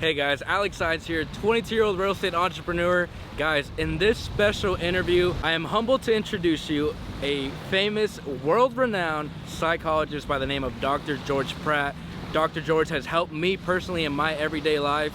Hey guys, Alex Saenz here, 22-year-old real estate entrepreneur. Guys, in this special interview, I am humbled to introduce you a famous, world-renowned psychologist by the name of Dr. George Pratt. Dr. George has helped me personally in my everyday life,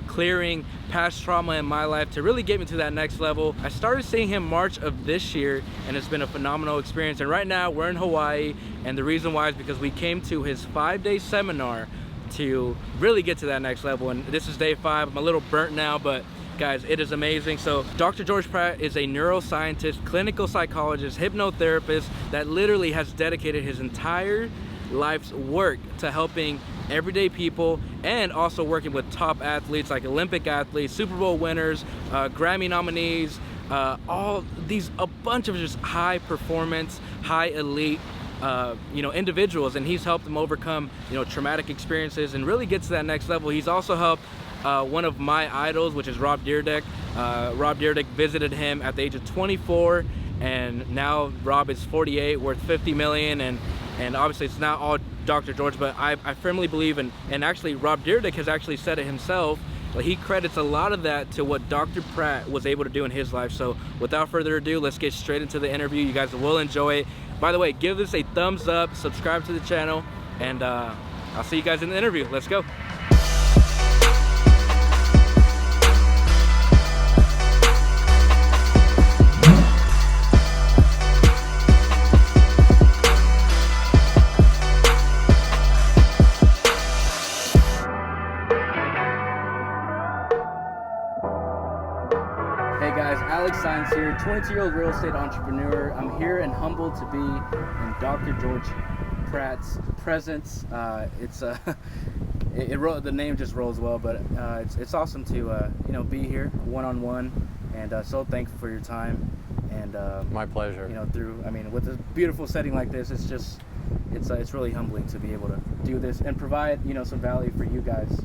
clearing past trauma in my life to really get me to that next level. I started seeing him March of this year, and it's been a phenomenal experience. And right now, we're in Hawaii, and the reason why is because we came to his 5-day seminar to really get to that next level, and this is day 5. I'm a little burnt now, but guys, it is amazing. So Dr. George Pratt is a neuroscientist, clinical psychologist, hypnotherapist that literally has dedicated his entire life's work to helping everyday people and also working with top athletes like Olympic athletes, Super Bowl winners, Grammy nominees, all these, a bunch of just high performance, high elite individuals, and he's helped them overcome traumatic experiences and really get to that next level. He's also helped one of my idols, which is Rob Dyrdek. Rob Dyrdek visited him at the age of 24, and now Rob is 48, worth 50 million, and obviously it's not all Dr. George, but I firmly believe in, and actually Rob Dyrdek has actually said it himself, but he credits a lot of that to what Dr. Pratt was able to do in his life. So without further ado, let's get straight into the interview. You guys will enjoy it. By the way, give this a thumbs up, subscribe to the channel, and I'll see you guys in the interview. Let's go. Hey guys, Alex Saenz here, 22-year-old real estate entrepreneur. I'm here and humbled to be in Dr. George Pratt's presence. The name just rolls well, but it's awesome to be here one-on-one, and so thankful for your time. And my pleasure. With a beautiful setting like this, it's really humbling to be able to do this and provide some value for you guys.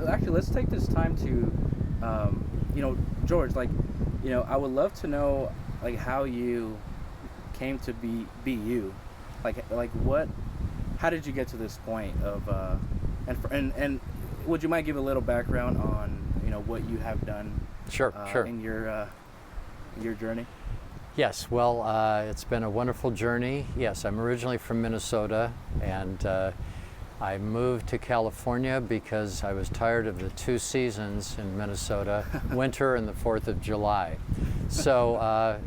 Actually, let's take this time to, George, I would love to know, how you came to be you, how did you get to this point of, and would you mind give a little background on, what you have done? Sure. In your journey? Yes, well, it's been a wonderful journey. Yes, I'm originally from Minnesota, and I moved to California because I was tired of the 2 seasons in Minnesota, winter and the 4th of July. So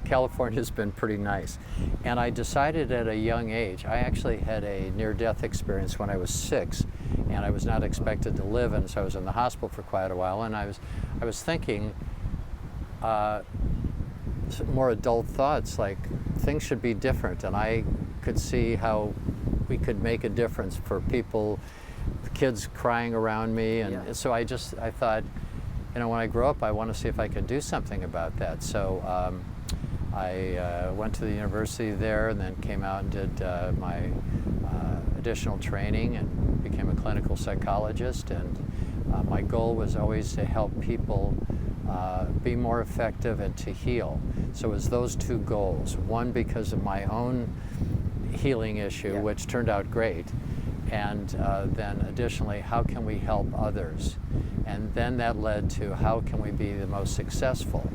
California's been pretty nice. And I decided at a young age, I actually had a near-death experience when I was 6, and I was not expected to live, and so I was in the hospital for quite a while, and I was thinking more adult thoughts, like things should be different, and I could see how we could make a difference for people, the kids crying around me, and so I thought, when I grow up, I want to see if I could do something about that. So I went to the university there, and then came out and did my additional training and became a clinical psychologist. And my goal was always to help people be more effective and to heal. So it was those 2 goals. One, because of my own healing issue, which turned out great, and then additionally, how can we help others? And then that led to how can we be the most successful?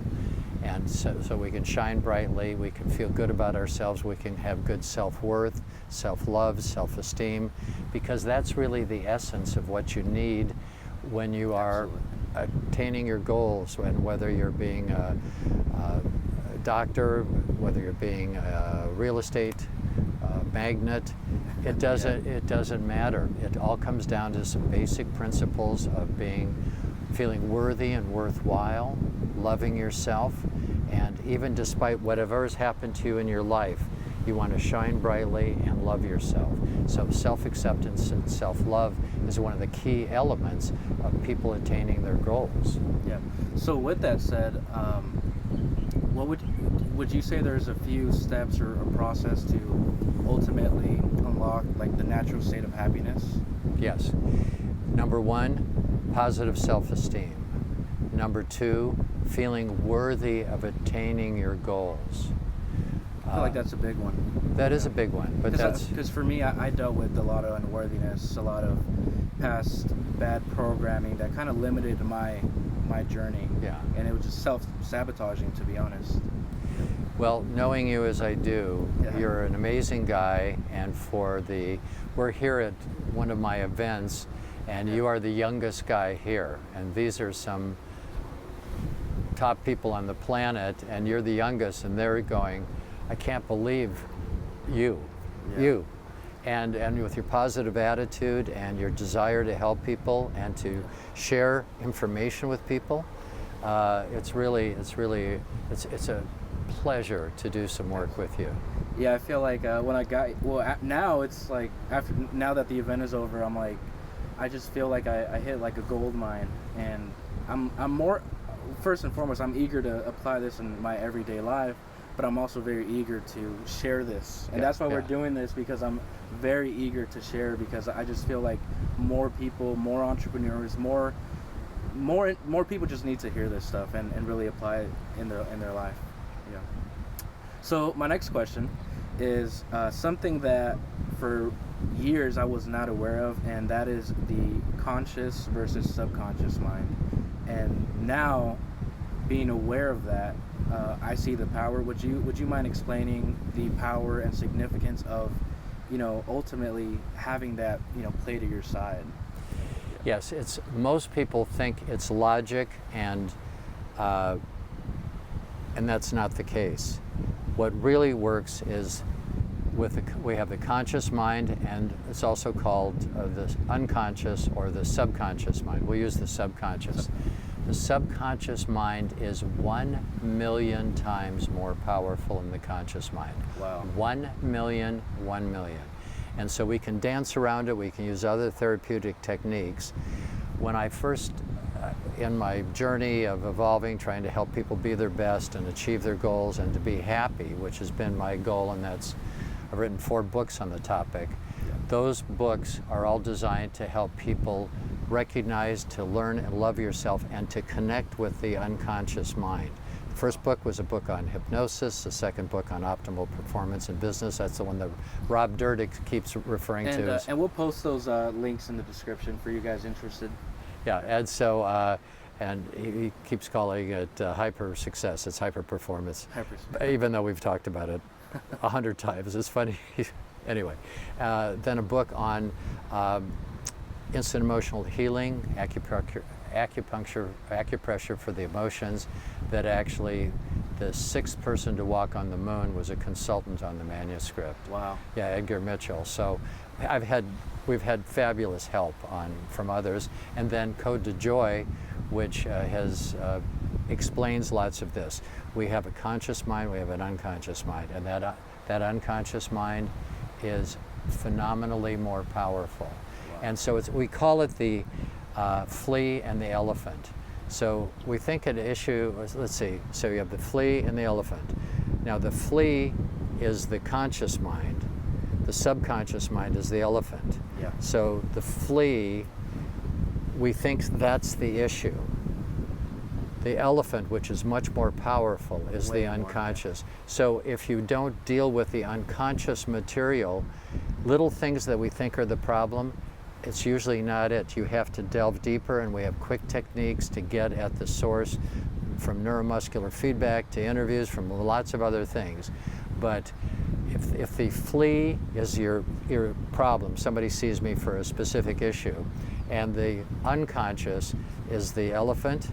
And so we can shine brightly, we can feel good about ourselves, we can have good self-worth, self-love, self-esteem, because that's really the essence of what you need when you are attaining your goals, and whether you're being a doctor, whether you're being a real estate magnate, it doesn't matter. It all comes down to some basic principles of feeling worthy and worthwhile, loving yourself, and even despite whatever has happened to you in your life, you want to shine brightly and love yourself. So self-acceptance and self-love is one of the key elements of people attaining their goals. Yeah. So with that said, what would you say there's a few steps or a process to ultimately unlock the natural state of happiness? Yes. Number 1, positive self-esteem. Number 2, feeling worthy of attaining your goals. I feel like that's a big one. That is a big one, but because for me, I dealt with a lot of unworthiness, a lot of past bad programming that kind of limited my journey. Yeah. And it was just self-sabotaging, to be honest. Well, knowing you as I do, Yeah. you're an amazing guy, and we're here at one of my events, and you are the youngest guy here, and these are some top people on the planet, and you're the youngest, and they're going, I can't believe you. And with your positive attitude and your desire to help people and to share information with people, it's a pleasure to do some work with you. Yeah, I feel like now it's like now that the event is over, I'm like, I just feel like I hit like a gold mine, and I'm more, first and foremost, I'm eager to apply this in my everyday life, but I'm also very eager to share this, and that's why we're doing this, because I'm very eager to share, because I just feel like more people, more entrepreneurs, more people just need to hear this stuff and really apply it in their life. Yeah. So my next question is something that for years I was not aware of, and that is the conscious versus subconscious mind. And now, being aware of that, I see the power. Would you mind explaining the power and significance of, ultimately having that, play to your side? Yes, most people think it's logic, and that's not the case. What really works is we have the conscious mind, and it's also called the unconscious or the subconscious mind. We'll use the subconscious. The subconscious mind is 1,000,000 times more powerful than the conscious mind. Wow. 1,000,000, 1,000,000. And so we can dance around it, we can use other therapeutic techniques. When I first, in my journey of evolving, trying to help people be their best and achieve their goals and to be happy, which has been my goal, and I've written 4 books on the topic. Those books are all designed to help people recognize, to learn and love yourself, and to connect with the unconscious mind. The first book was a book on hypnosis, the second book on optimal performance in business. That's the one that Rob Dyrdek keeps referring to. And we'll post those links in the description for you guys interested. Yeah, and so, and he keeps calling it hyper success. It's hyper performance. Even though we've talked about it 100 times. It's funny. Anyway, then a book on instant emotional healing, acupressure for the emotions, that actually the 6th person to walk on the moon was a consultant on the manuscript. Wow. Yeah, Edgar Mitchell. So we've had fabulous help from others. And then Code to Joy, which explains lots of this. We have a conscious mind, we have an unconscious mind, and that unconscious mind is phenomenally more powerful. Wow. And so we call it the flea and the elephant. So we think an issue, let's see, so you have the flea and the elephant. Now the flea is the conscious mind, the subconscious mind is the elephant. Yeah. So the flea, we think that's the issue. The elephant, which is much more powerful, is the unconscious. So if you don't deal with the unconscious material, little things that we think are the problem, it's usually not it. You have to delve deeper, and we have quick techniques to get at the source, from neuromuscular feedback to interviews, from lots of other things. But if the flea is your problem, somebody sees me for a specific issue, and the unconscious is the elephant,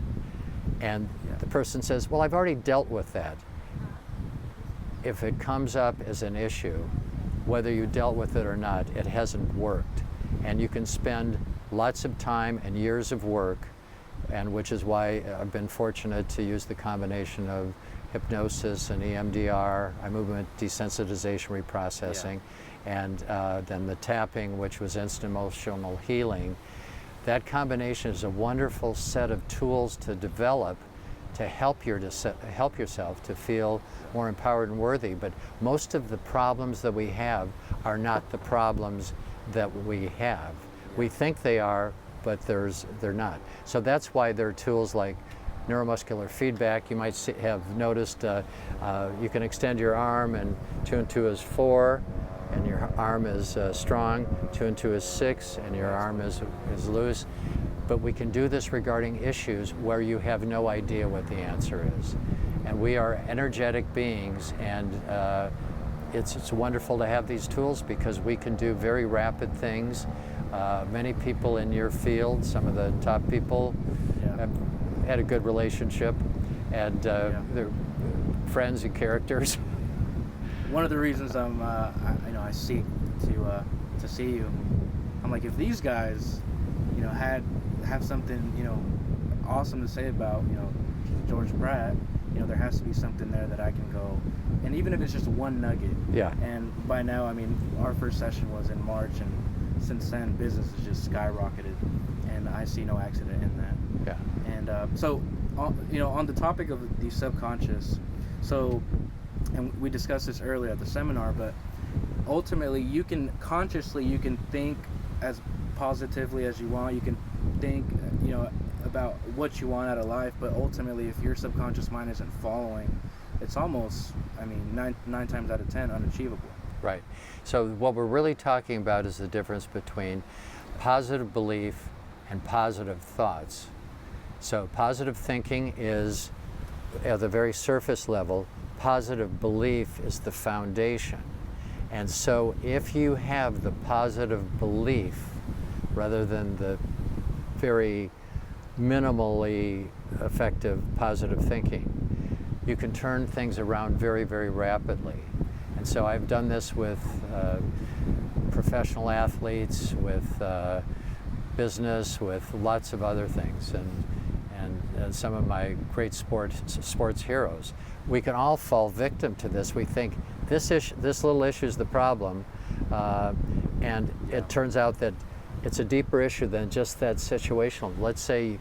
and the person says, well, I've already dealt with that. If it comes up as an issue, whether you dealt with it or not, it hasn't worked. And you can spend lots of time and years of work, and which is why I've been fortunate to use the combination of hypnosis and EMDR, eye movement desensitization reprocessing, and then the tapping, which was instant emotional healing. That combination is a wonderful set of tools to develop to help yourself to feel more empowered and worthy. But most of the problems that we have are not the problems that we have. We think they are, but they're not. So that's why there are tools like neuromuscular feedback. You might have noticed you can extend your arm, and 2 and 2 is 4, and your arm is strong. 2 and 2 is 6, and your arm is loose. But we can do this regarding issues where you have no idea what the answer is. And we are energetic beings, and it's wonderful to have these tools because we can do very rapid things. Many people in your field, some of the top people, have had a good relationship, and they're friends and characters. One of the reasons I seek to see you, I'm like, if these guys, have something, awesome to say about, George Pratt, there has to be something there that I can go, and even if it's just one nugget. Yeah. And by now, our first session was in March, and since then, business has just skyrocketed, and I see no accident in that. Yeah. And so, on the topic of the subconscious, and we discussed this earlier at the seminar, but ultimately, you can think as positively as you want. You can think, about what you want out of life, but ultimately, if your subconscious mind isn't following, it's almost, nine times out of 10 unachievable. Right. So what we're really talking about is the difference between positive belief and positive thoughts. So positive thinking is at the very surface level. Positive belief is the foundation. And so if you have the positive belief rather than the very minimally effective positive thinking, you can turn things around very, very rapidly. And so I've done this with professional athletes, with business, with lots of other things, and some of my great sports heroes. We can all fall victim to this. We think this little issue is the problem, and it turns out that it's a deeper issue than just that situational. Let's say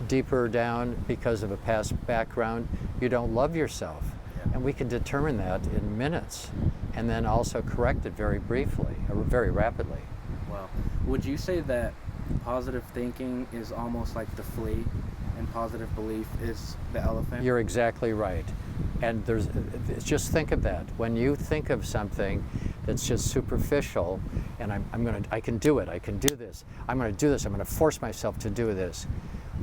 deeper down, because of a past background, you don't love yourself. And we can determine that in minutes, and then also correct it very briefly, or very rapidly. Wow. Would you say that positive thinking is almost like the flea, and positive belief is the elephant? You're exactly right. And just think of that. When you think of something that's just superficial, and I can do it, I can do this, I'm going to do this, I'm going to force myself to do this.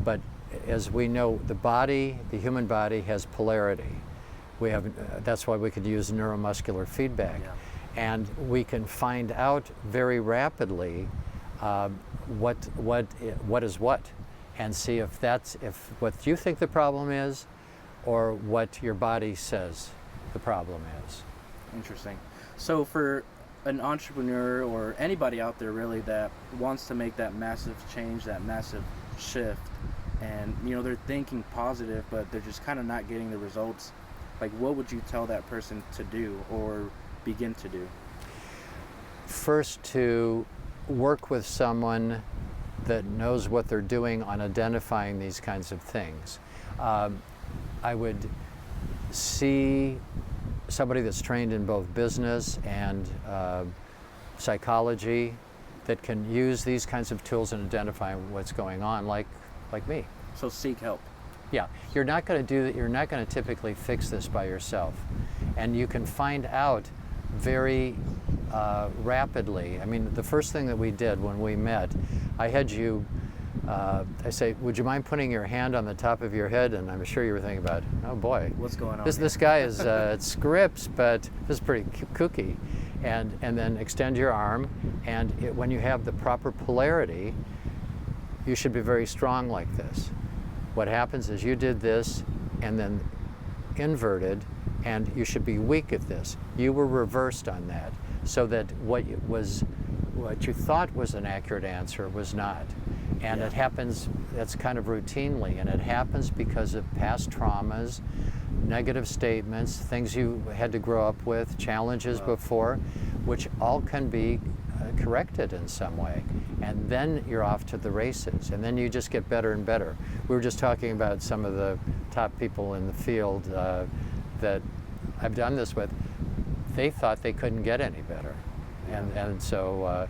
But as we know, the human body has polarity. That's why we could use neuromuscular feedback. Yeah. And we can find out very rapidly what is what, and see if what you think the problem is, or what your body says the problem is. Interesting. So for an entrepreneur or anybody out there really that wants to make that massive change, that massive shift, and they're thinking positive, but they're just kind of not getting the results, like, what would you tell that person to do or begin to do? First, to work with someone that knows what they're doing on identifying these kinds of things. I would see somebody that's trained in both business and psychology that can use these kinds of tools in identifying what's going on, like me. So seek help. Yeah, you're not going to typically fix this by yourself, and you can find out very rapidly. The first thing that we did when we met, I had you. I say, would you mind putting your hand on the top of your head? And I'm sure you were thinking about, oh boy, what's going on? This guy is scripts, but this is pretty kooky. And then extend your arm, and when you have the proper polarity, you should be very strong like this. What happens is you did this, and then inverted, and you should be weak at this. You were reversed on that, so that what you thought was an accurate answer was not. And it happens, that's kind of routinely, and it happens because of past traumas, negative statements, things you had to grow up with, challenges before, which all can be corrected in some way. And then you're off to the races, and then you just get better and better. We were just talking about some of the top people in the field that I've done this with. They thought they couldn't get any better. And so...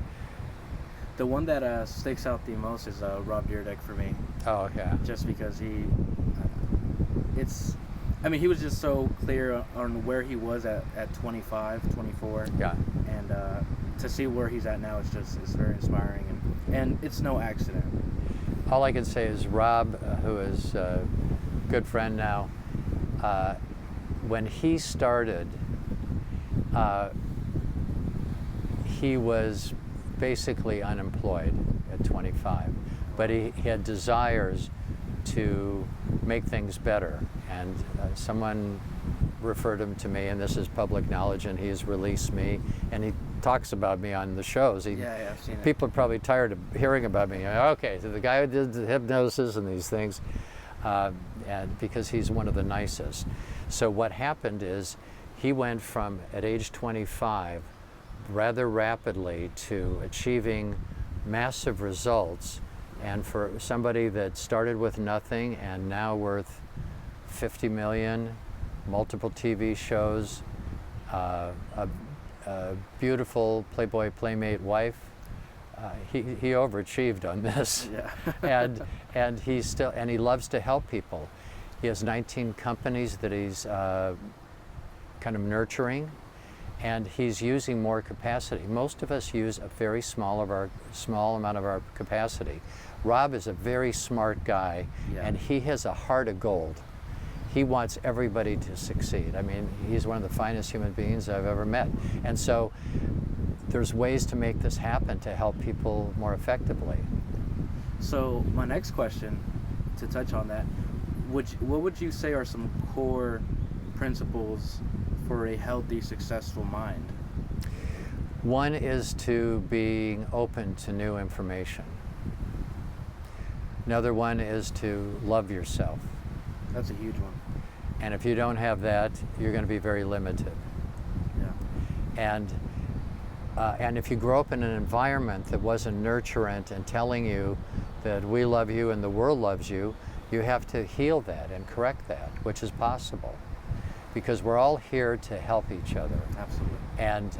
the one that sticks out the most is Dyrdek for me. Oh, yeah. Just because I mean, he was just so clear on where he was at 25, 24. Yeah. And to see where he's at now, it's very inspiring, and it's no accident. All I can say is Rob, who is a good friend now, when he started, he was basically unemployed at 25, but he had desires to make things better. And someone referred him to me, and this is public knowledge, and he has released me, and he talks about me on the shows. Yeah, I've seen it. People are probably tired of hearing about me. Okay, so the guy who did the hypnosis and these things, and because he's one of the nicest. So what happened is he went from, at age 25, rather rapidly to achieving massive results. And for somebody that started with nothing and now worth 50 million, multiple TV shows, a beautiful Playboy Playmate wife, he overachieved on this. Yeah. and he loves to help people. He has 19 companies that he's kind of nurturing, and he's using more capacity. Most of us use a very small amount of our capacity. Rob is a very smart guy, and he has a heart of gold. He wants everybody to succeed. I mean, he's one of the finest human beings I've ever met. And so there's ways to make this happen to help people more effectively. So my next question, to touch on that, what would you say are some core principles for a healthy, successful mind? One is to being open to new information. Another one is to love yourself. That's a huge one. And if you don't have that, you're going to be very limited. Yeah. And if you grow up in an environment that wasn't nurturant and telling you that we love you and the world loves you, you have to heal that and correct that, which is possible. Because we're all here to help each other. Absolutely. And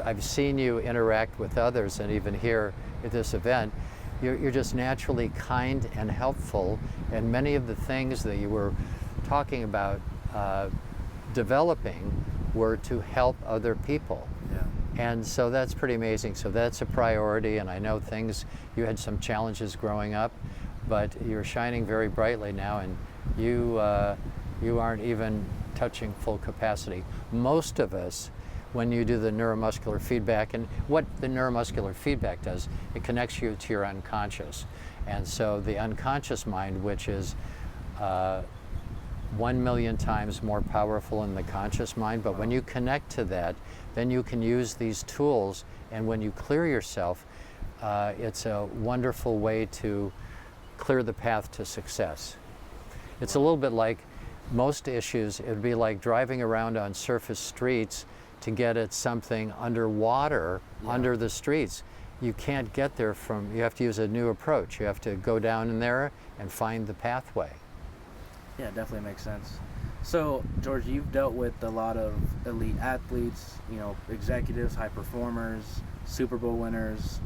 I've seen you interact with others, and even here at this event, you're just naturally kind and helpful, and many of the things that you were talking about developing were to help other people. Yeah. And so that's pretty amazing. So that's a priority, and I know you had some challenges growing up, but you're shining very brightly now, and you aren't even touching full capacity. Most of us, when you do the neuromuscular feedback, and what the neuromuscular feedback does, it connects you to your unconscious. And so the unconscious mind, which is 1 million times more powerful than the conscious mind, but when you connect to that, then you can use these tools, and when you clear yourself, it's a wonderful way to clear the path to success. It's a little bit like most issues. It would be like driving around on surface streets to get at something underwater, under the streets. You can't get there you have to use a new approach. You have to go down in there and find the pathway. Yeah, it definitely makes sense. So, George, you've dealt with a lot of elite athletes, executives, high performers, Super Bowl winners,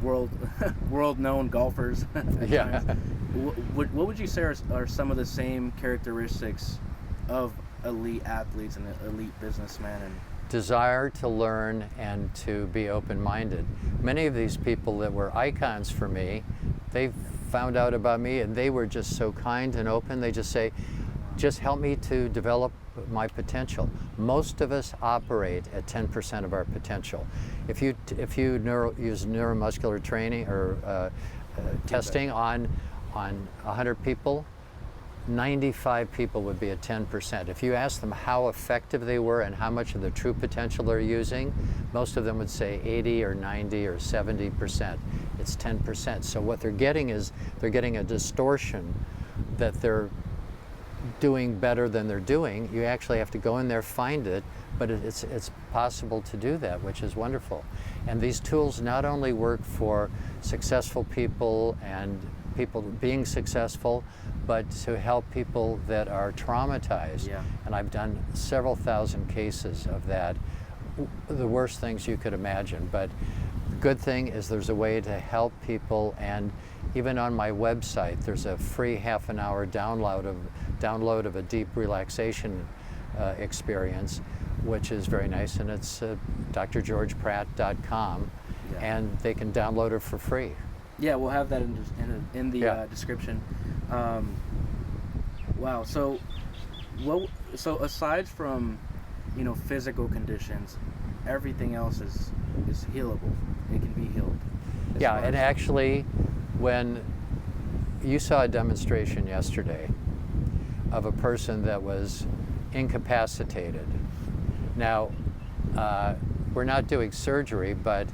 world-known golfers. Yeah. What would you say are some of the same characteristics of elite athletes and elite businessmen? Desire to learn and to be open-minded. Many of these people that were icons for me, they found out about me and they were just so kind and open. They just say, just help me to develop my potential. Most of us operate at 10% of our potential. If you use neuromuscular training or testing on 100 people, 95 people would be at 10%. If you ask them how effective they were and how much of their true potential they're using, most of them would say 80 or 90 or 70%. It's 10%. So what they're getting is they're getting a distortion that they're doing better than they're doing. You actually have to go in there, find it, but it's possible to do that, which is wonderful. And these tools not only work for successful people and people being successful, but to help people that are traumatized. Yeah. And I've done several thousand cases of that, the worst things you could imagine. But the good thing is there's a way to help people, and even on my website, there's a free half-an-hour download of a deep relaxation experience, which is very nice, and it's drgeorgepratt.com, and they can download it for free. Yeah, we'll have that in the description. Wow. So aside from, physical conditions, everything else is healable. It can be healed. Yeah, and actually, when you saw a demonstration yesterday of a person that was incapacitated. Now, we're not doing surgery, but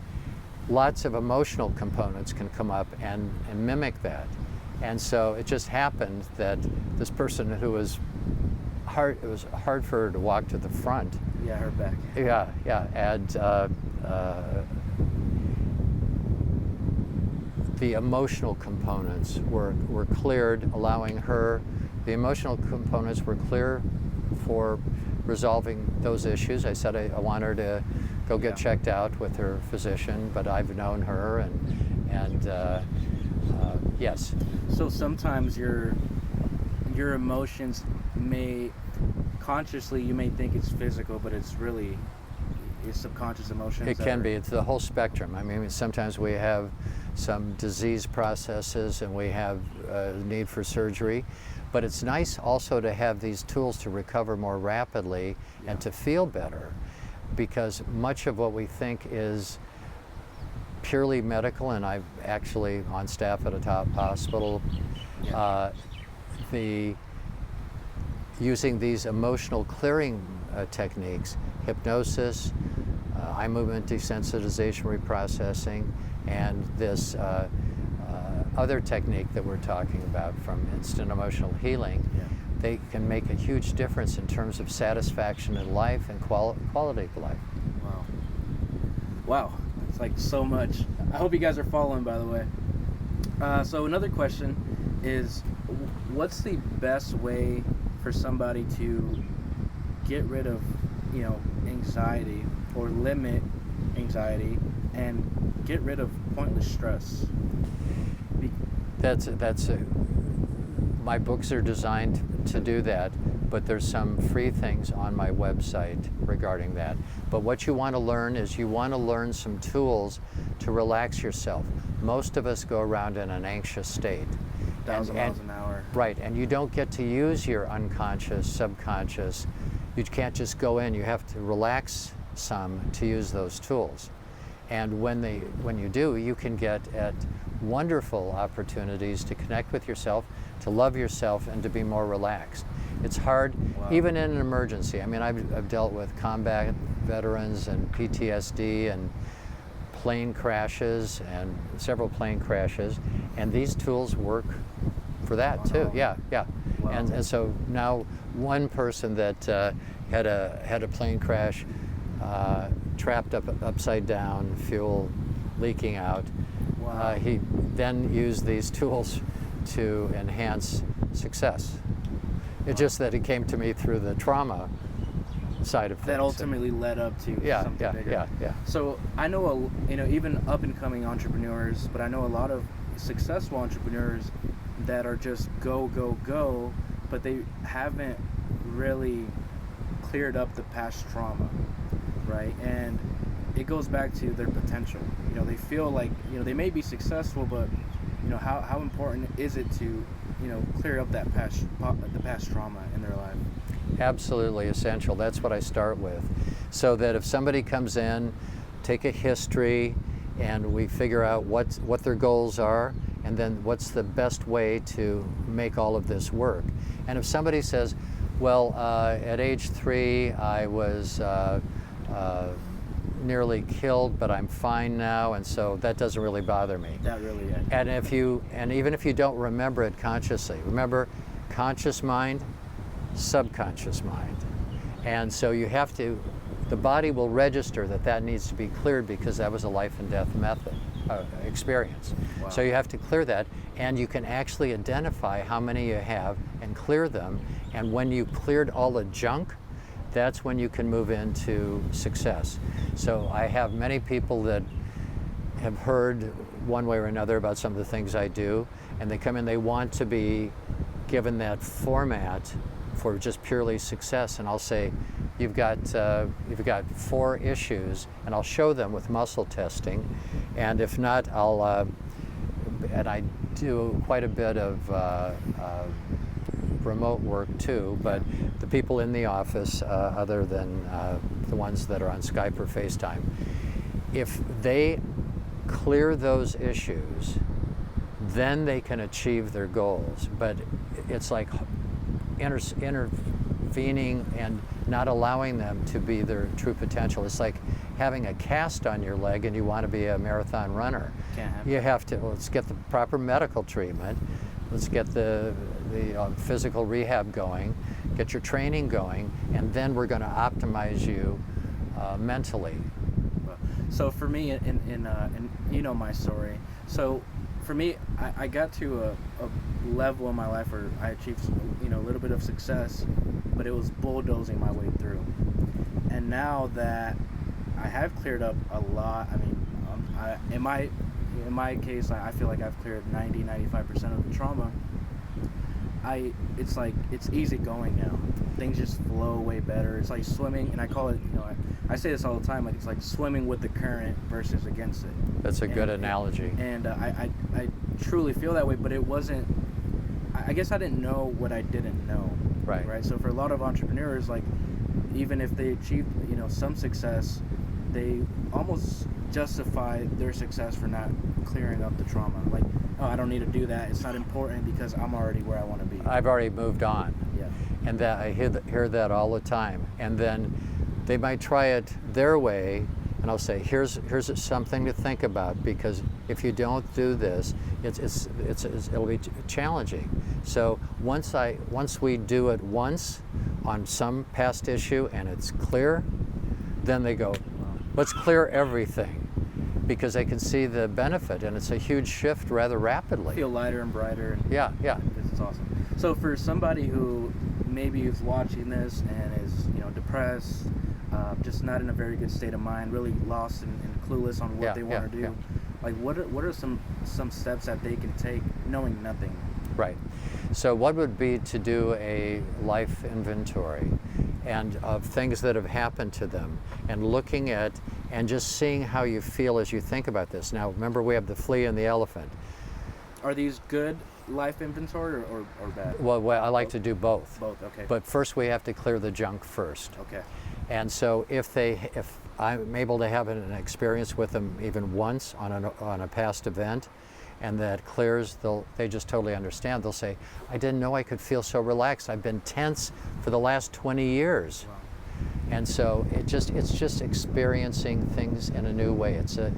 lots of emotional components can come up and mimic that. And so it just happened that this person who was it was hard for her to walk to the front. Yeah, her back. Yeah, and the emotional components were cleared, allowing her, the emotional components were clear for resolving those issues. I said I want her to go get checked out with her physician, but I've known her, and yes. So sometimes your emotions you may think it's physical, but it's really subconscious emotions. It can be. It's the whole spectrum. I mean, sometimes we have some disease processes and we have a need for surgery, but it's nice also to have these tools to recover more rapidly and to feel better, because much of what we think is purely medical, and I'm actually on staff at a top hospital, using these emotional clearing techniques, hypnosis, eye movement desensitization reprocessing, and this other technique that we're talking about from instant emotional healing, they can make a huge difference in terms of satisfaction in life and quality of life. Wow, it's like so much. I hope you guys are following, by the way. So another question is, what's the best way for somebody to get rid of, anxiety, or limit anxiety, and get rid of pointless stress? My books are designed to do that, but there's some free things on my website regarding that. But what you want to learn is you want to learn some tools to relax yourself. Most of us go around in an anxious state. 1,000 miles an hour. Right, and you don't get to use your unconscious, subconscious. You can't just go in. You have to relax some to use those tools. And when you do, you can get at wonderful opportunities to connect with yourself, to love yourself, and to be more relaxed. It's hard, even in an emergency. I mean, I've dealt with combat veterans and PTSD and plane crashes, and several plane crashes, and these tools work for that too. Yeah. Wow. And so now one person that had a plane crash, trapped upside down, fuel leaking out. Wow. He then used these tools to enhance success. It's just that it came to me through the trauma side of things. That ultimately led up to something bigger. Yeah. So I know, even up and coming entrepreneurs, but I know a lot of successful entrepreneurs that are just go, but they haven't really cleared up the past trauma, right? And it goes back to their potential. They feel like, they may be successful, but how important is it to, clear up the past trauma in their life? Absolutely essential. That's what I start with. So that if somebody comes in, take a history, and we figure out what their goals are, and then what's the best way to make all of this work. And if somebody says, well, at age 3, I was nearly killed, but I'm fine now, and so that doesn't really bother me. That really is. And even if you don't remember it consciously, remember, conscious mind, subconscious mind. And so you have to, the body will register that needs to be cleared, because that was a life and death experience. Wow. So you have to clear that, and you can actually identify how many you have and clear them. And when you cleared all the junk, that's when you can move into success. So I have many people that have heard one way or another about some of the things I do, and they come in, they want to be given that format for just purely success, and I'll say, you've got 4 issues, and I'll show them with muscle testing, and if not, and I do quite a bit of remote work too, but the people in the office, other than the ones that are on Skype or FaceTime, if they clear those issues, then they can achieve their goals. But it's like intervening and not allowing them to be their true potential. It's like having a cast on your leg and you want to be a marathon runner. Can't happen. You have to, let's get the proper medical treatment, let's get the physical rehab going, get your training going, and then we're going to optimize you mentally. So for me, and you know my story. So for me, I got to a level in my life where I achieved, a little bit of success, but it was bulldozing my way through. And now that I have cleared up a lot, I mean, in my case, I feel like I've cleared 90-95% of the trauma. It's easy going now. Things just flow way better. It's like swimming, and I call it, I say this all the time, like it's like swimming with the current versus against it. That's a good analogy. And I truly feel that way, but it wasn't, I guess I didn't know what I didn't know. Right. So for a lot of entrepreneurs, like, even if they achieved, some success, they almost justify their success for not clearing up the trauma. Like, oh, I don't need to do that. It's not important because I'm already where I want to be. I've already moved on. Yeah. And that I hear that all the time. And then they might try it their way, and I'll say, here's something to think about, because if you don't do this, it'll be challenging. So once we do it once on some past issue and it's clear, then they go, let's clear everything, because they can see the benefit, and it's a huge shift rather rapidly. Feel lighter and brighter. And yeah. It's awesome. So for somebody who maybe is watching this and is, depressed, just not in a very good state of mind, really lost and clueless on what they want to do, like what are some steps that they can take knowing nothing? Right. So what would be to do a life inventory and of things that have happened to them, and looking at and just seeing how you feel as you think about this. Now remember, we have the flea and the elephant. Are these good life inventory or bad? Well, I like to do both. Both, okay. But first we have to clear the junk first. Okay. And so if I'm able to have an experience with them even once on a past event, and that clears, they just totally understand. They'll say, I didn't know I could feel so relaxed. I've been tense for the last 20 years. Wow. And so it's just experiencing things in a new way. It's a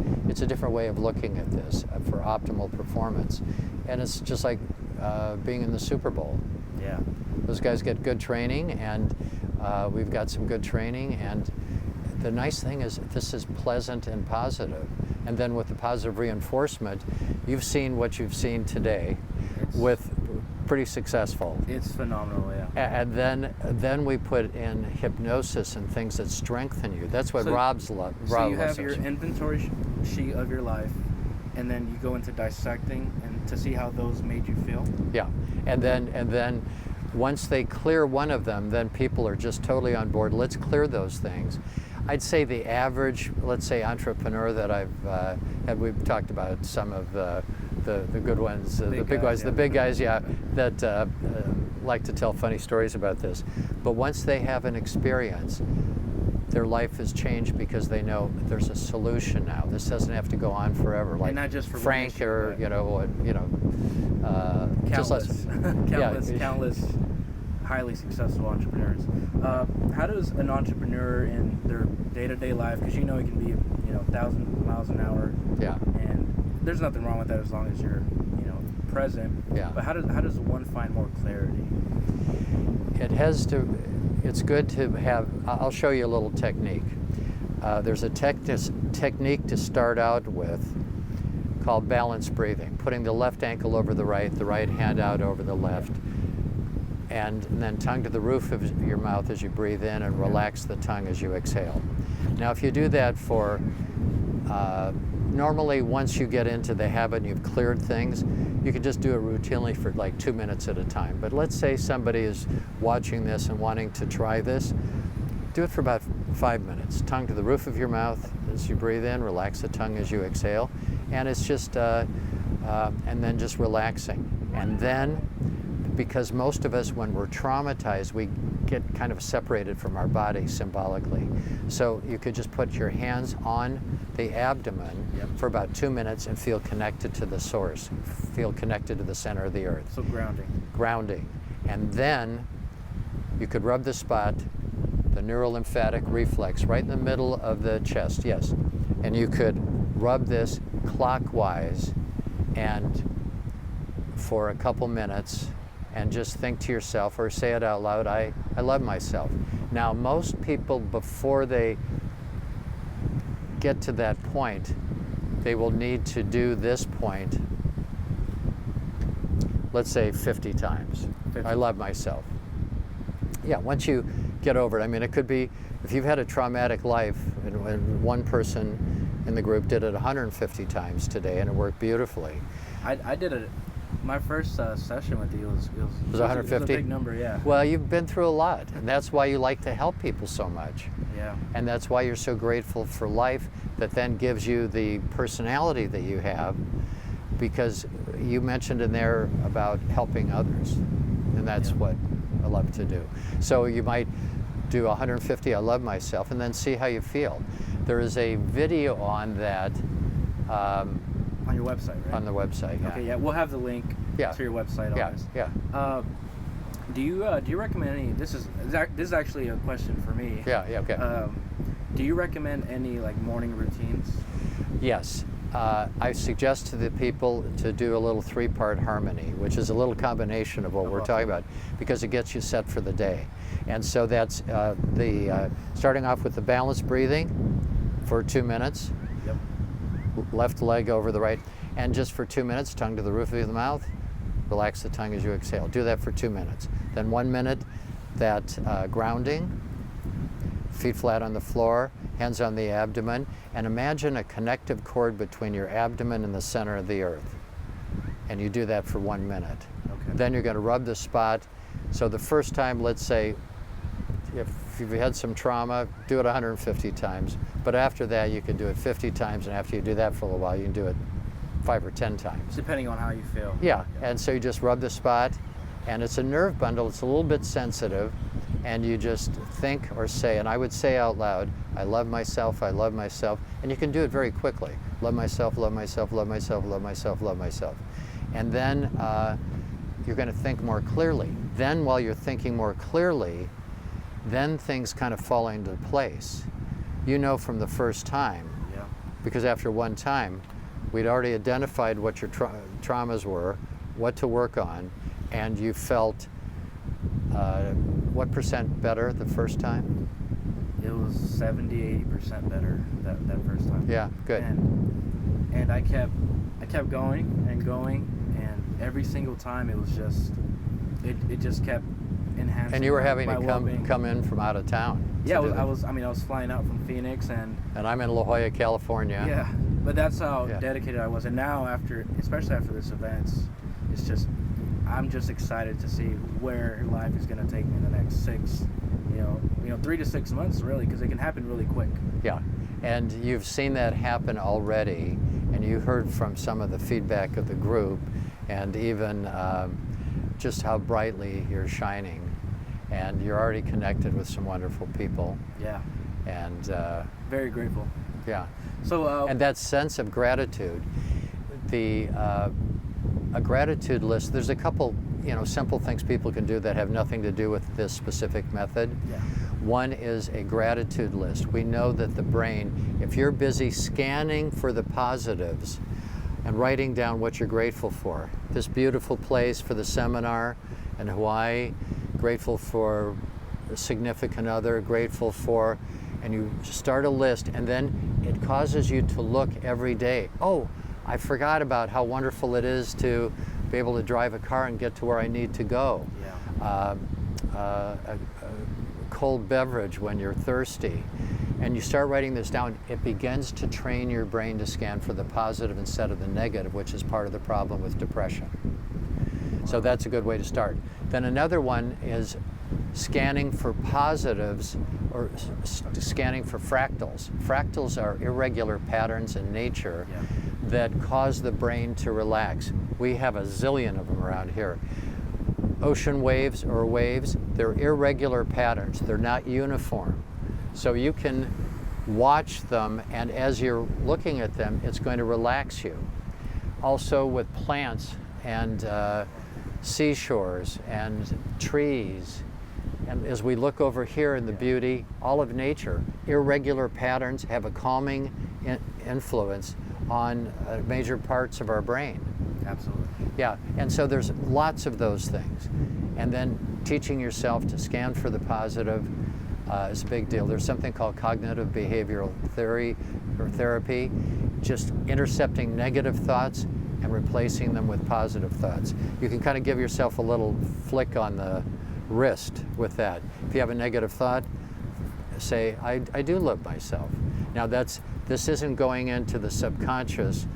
different way of looking at this for optimal performance. And it's just like being in the Super Bowl. Yeah. Those guys get good training, and we've got some good training, and the nice thing is this is pleasant and positive. And then with the positive reinforcement, you've seen what you've seen today with pretty successful. It's phenomenal, yeah. And then we put in hypnosis and things that strengthen you. That's what Rob's love. So you have your inventory sheet of your life, and then you go into dissecting and to see how those made you feel. Yeah, and then once they clear one of them, then people are just totally on board. Let's clear those things. I'd say the average, let's say, entrepreneur that I've had, we've talked about some of the good ones, the big guys, the big guys, that like to tell funny stories about this. But once they have an experience, their life has changed because they know there's a solution now. This doesn't have to go on forever. Like, and not just for Frank issue, or countless highly successful entrepreneurs. How does an entrepreneur in their day-to-day life, because it can be 1,000 miles an hour, and there's nothing wrong with that as long as you're present. Yeah. But how does one find more clarity? It's good to have. I'll show you a little technique. There's a technique to start out with called balanced breathing, putting the left ankle over the right hand out over the left, and then tongue to the roof of your mouth as you breathe in, and relax the tongue as you exhale. Now if you do that for normally once you get into the habit and you've cleared things, you can just do it routinely for like 2 minutes at a time. But let's say somebody is watching this and wanting to try this, do it for about 5 minutes. Tongue to the roof of your mouth as you breathe in, relax the tongue as you exhale. And it's just, and then just relaxing. And then, because most of us, when we're traumatized, we get kind of separated from our body symbolically. So you could just put your hands on the abdomen for about 2 minutes and feel connected to the source, feel connected to the center of the earth. So grounding. Grounding. And then you could rub the spot, the neurolymphatic reflex, right in the middle of the chest, yes. And you could rub this clockwise and for a couple minutes, and just think to yourself or say it out loud, I love myself. Now, most people, before they get to that point, they will need to do this point, let's say 50 times. 50. I love myself. Yeah, once you get over it, I mean, it could be, if you've had a traumatic life, and one person in the group did it 150 times today, and it worked beautifully. I did it. My first session with you was 150? It was a big number, yeah. Well, you've been through a lot, and that's why you like to help people so much. Yeah. And that's why you're so grateful for life, that then gives you the personality that you have, because you mentioned in there about helping others, and that's what I love to do. So you might do 150, I love myself, and then see how you feel. There is a video on that. On your website, right? On the website, yeah. Okay, yeah, we'll have the link to your website on this. Yeah. Do you recommend any? This is actually a question for me. Yeah, okay. Do you recommend any like morning routines? Yes. I suggest to the people to do a little 3-part harmony, which is a little combination of what we're talking about, because it gets you set for the day. And so that's starting off with the balanced breathing for 2 minutes. Yep. Left leg over the right, and just for 2 minutes, tongue to the roof of the mouth, relax the tongue as you exhale. Do that for 2 minutes. Then 1 minute, that grounding, feet flat on the floor, hands on the abdomen, and imagine a connective cord between your abdomen and the center of the earth. And you do that for 1 minute. Okay. Then you're going to rub the spot. So the first time, let's say, if you've had some trauma, do it 150 times. But after that, you can do it 50 times, and after you do that for a little while, you can do it 5 or 10 times. Depending on how you feel. Yeah, and so you just rub the spot, and it's a nerve bundle, it's a little bit sensitive, and you just think or say, and I would say out loud, I love myself, I love myself, and you can do it very quickly. Love myself, love myself, love myself, love myself, love myself. And then you're going to think more clearly. Then while you're thinking more clearly, then things kind of fall into place. You know from the first time, because after one time, we'd already identified what your traumas were, what to work on, and you felt what percent better the first time? It was 70-80% better that first time. Yeah, good. And I kept going and going, and every single time it was just it just kept enhancing. And you were having to well-being. come in from out of town. Yeah, I was flying out from Phoenix, and I'm in La Jolla, California. Yeah, but that's how dedicated I was. And now, especially after this event, it's just I'm just excited to see where life is going to take me in the next 3 to 6 months, really, because it can happen really quick. Yeah, and you've seen that happen already, and you heard from some of the feedback of the group, and even just how brightly you're shining, and you're already connected with some wonderful people. Yeah. And very grateful. Yeah. So and that sense of gratitude, a gratitude list. There's a couple, simple things people can do that have nothing to do with this specific method. Yeah. One is a gratitude list. We know that the brain, if you're busy scanning for the positives and writing down what you're grateful for, this beautiful place for the seminar in Hawaii, grateful for a significant other, grateful for, and you start a list, and then it causes you to look every day. Oh, I forgot about how wonderful it is to be able to drive a car and get to where I need to go. Yeah. A cold beverage when you're thirsty. and you start writing this down, it begins to train your brain to scan for the positive instead of the negative, which is part of the problem with depression. So that's a good way to start. Then another one is scanning for positives, or scanning for fractals. Fractals are irregular patterns in nature that cause the brain to relax. We have a zillion of them around here. Ocean waves or waves, they're irregular patterns. They're not uniform. So you can watch them, and as you're looking at them, it's going to relax you. Also with plants and seashores and trees, and as we look over here in the beauty, all of nature, irregular patterns have a calming influence on major parts of our brain. Absolutely. Yeah, and so there's lots of those things. And then teaching yourself to scan for the positive is a big deal. There's something called cognitive behavioral theory or therapy, just intercepting negative thoughts and replacing them with positive thoughts. You can kind of give yourself a little flick on the wrist with that. If you have a negative thought, say, I do love myself. Now this isn't going into the subconscious,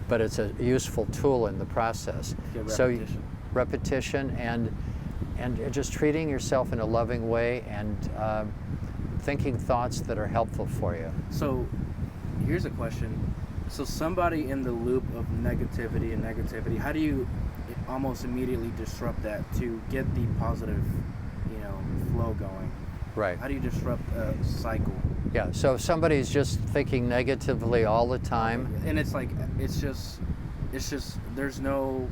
but it's a useful tool in the process. Repetition. So repetition and just treating yourself in a loving way and thinking thoughts that are helpful for you. So here's a question. So somebody in the loop of negativity, how do you almost immediately disrupt that to get the positive, flow going? Right. How do you disrupt a cycle? Yeah, so if somebody's just thinking negatively all the time. And it's like, it's just, there's no,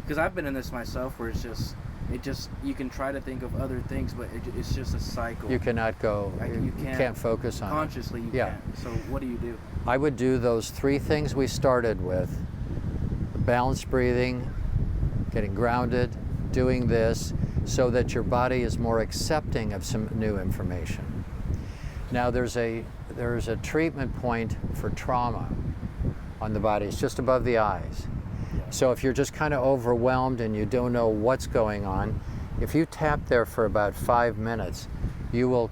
because I've been in this myself where you can try to think of other things, but it's just a cycle. You cannot go, you can't focus on consciously, it. You can't. So what do you do? I would do those 3 things we started with: balanced breathing, getting grounded, doing this, so that your body is more accepting of some new information. Now there's a treatment point for trauma on the body. It's just above the eyes. So if you're just kind of overwhelmed and you don't know what's going on, if you tap there for about 5 minutes, you will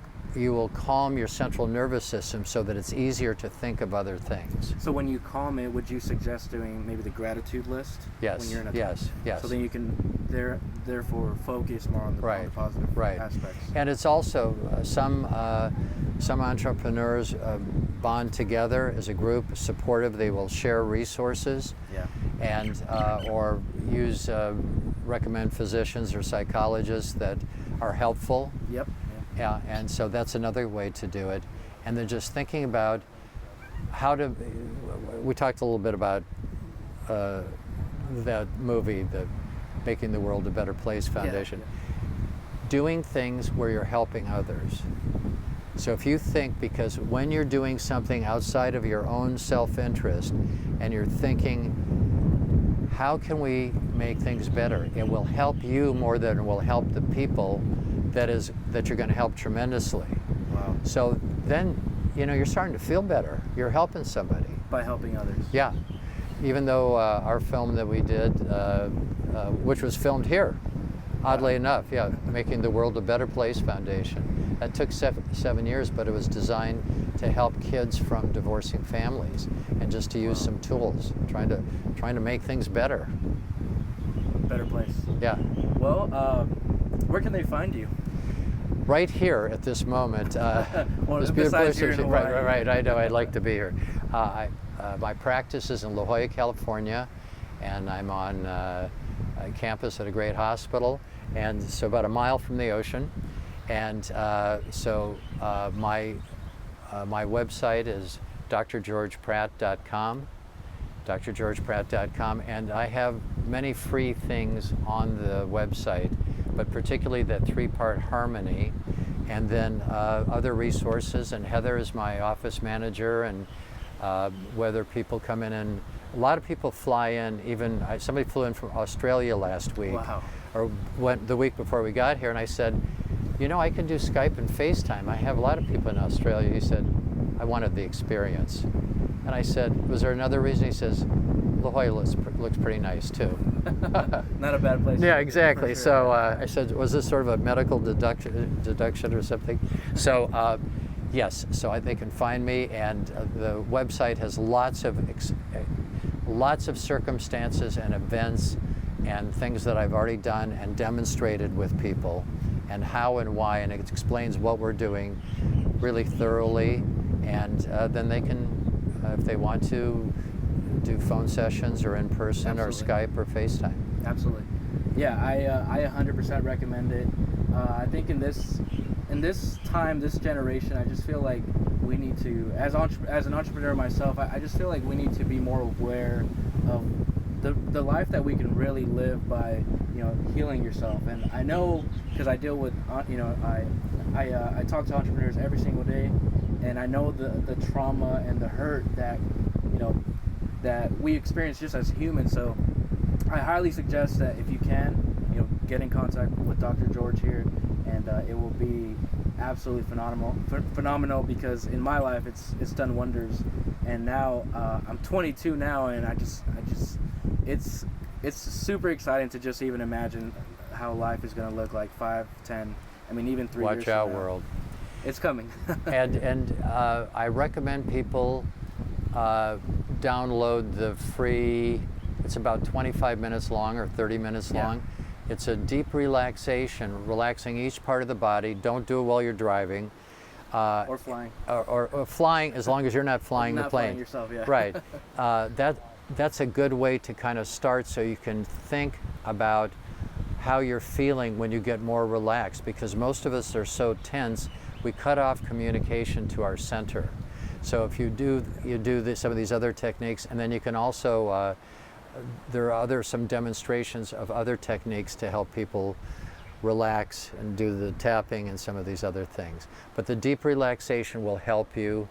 calm your central nervous system so that it's easier to think of other things. So when you calm it, would you suggest doing maybe the gratitude list? Yes. When you're in a yes. So then you can therefore focus more on the positive aspects. And it's also some entrepreneurs bond together as a group, supportive. They will share resources. Yeah. And or recommend physicians or psychologists that are helpful. Yep. Yeah, and so that's another way to do it. And then just thinking about we talked a little bit about that movie, the Making the World a Better Place Foundation. Yeah. Doing things where you're helping others. So if you think, because when you're doing something outside of your own self-interest and you're thinking, how can we make things better? It will help you more than it will help the people that you're going to help tremendously. Wow. So then, you're starting to feel better. You're helping somebody. By helping others. Yeah. Even though our film that we did, which was filmed here, oddly enough, Making the World a Better Place Foundation. That took 7 years, but it was designed to help kids from divorcing families and just to use some tools, trying to make things better. Better place. Yeah. Well, where can they find you? Right here at this moment. Well, this besides here in Hawaii. Right. I know. I'd like to be here. My practice is in La Jolla, California, and I'm on campus at a great hospital, and so about a mile from the ocean. And my website is drgeorgepratt.com, drgeorgepratt.com, and I have many free things on the website, but particularly that 3-part harmony, and then other resources. And Heather is my office manager, and whether people come in, and a lot of people fly in. Even somebody flew in from Australia last week. Wow. Or went the week before we got here, and I said, I can do Skype and FaceTime. I have a lot of people in Australia. He said, I wanted the experience. And I said, was there another reason? He says, La Jolla looks pretty nice too. Not a bad place. Yeah, exactly. Sure. So I said, was this sort of a medical deduction or something? So Yes, so they can find me, and the website has lots of circumstances and events and things that I've already done and demonstrated with people, and how and why, and it explains what we're doing really thoroughly. And then they can, if they want to, do phone sessions or in person. Absolutely. Or Skype or FaceTime. Absolutely. Yeah, I 100% recommend it. I think in this time, this generation, I just feel like we need to, as an entrepreneur myself, I just feel like we need to be more aware of the life that we can really live by, healing yourself. And I know, because I deal with, I talk to entrepreneurs every single day, and I know the trauma and the hurt that, that we experience just as humans. So I highly suggest that if you can, get in contact with Dr. George here, and it will be absolutely phenomenal, because in my life it's done wonders. And now I'm 22 now, and it's super exciting to just even imagine how life is going to look like 5, 10, even 3 years Watch from out, now. world. It's coming. and I recommend people download the free, it's about 25 minutes long or 30 minutes long. It's a deep relaxation, relaxing each part of the body. Don't do it while you're driving. Or flying. Or flying, as long as you're not flying the plane. Flying yourself, yeah. Right. That's a good way to kind of start, so you can think about how you're feeling when you get more relaxed, because most of us are so tense, we cut off communication to our center. So if you do some of these other techniques, and then you can also, there are some demonstrations of other techniques to help people relax and do the tapping and some of these other things. But the deep relaxation will help you,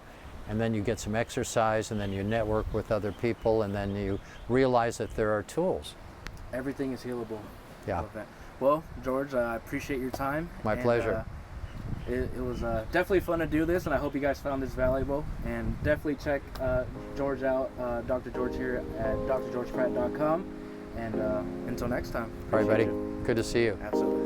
and then you get some exercise, and then you network with other people, and then you realize that there are tools. Everything is healable. Yeah. Well, George, I appreciate your time. My pleasure. It was definitely fun to do this, and I hope you guys found this valuable. And definitely check George out, Dr. George here at drgeorgepratt.com. And until next time. All right, buddy. You. Good to see you. Absolutely.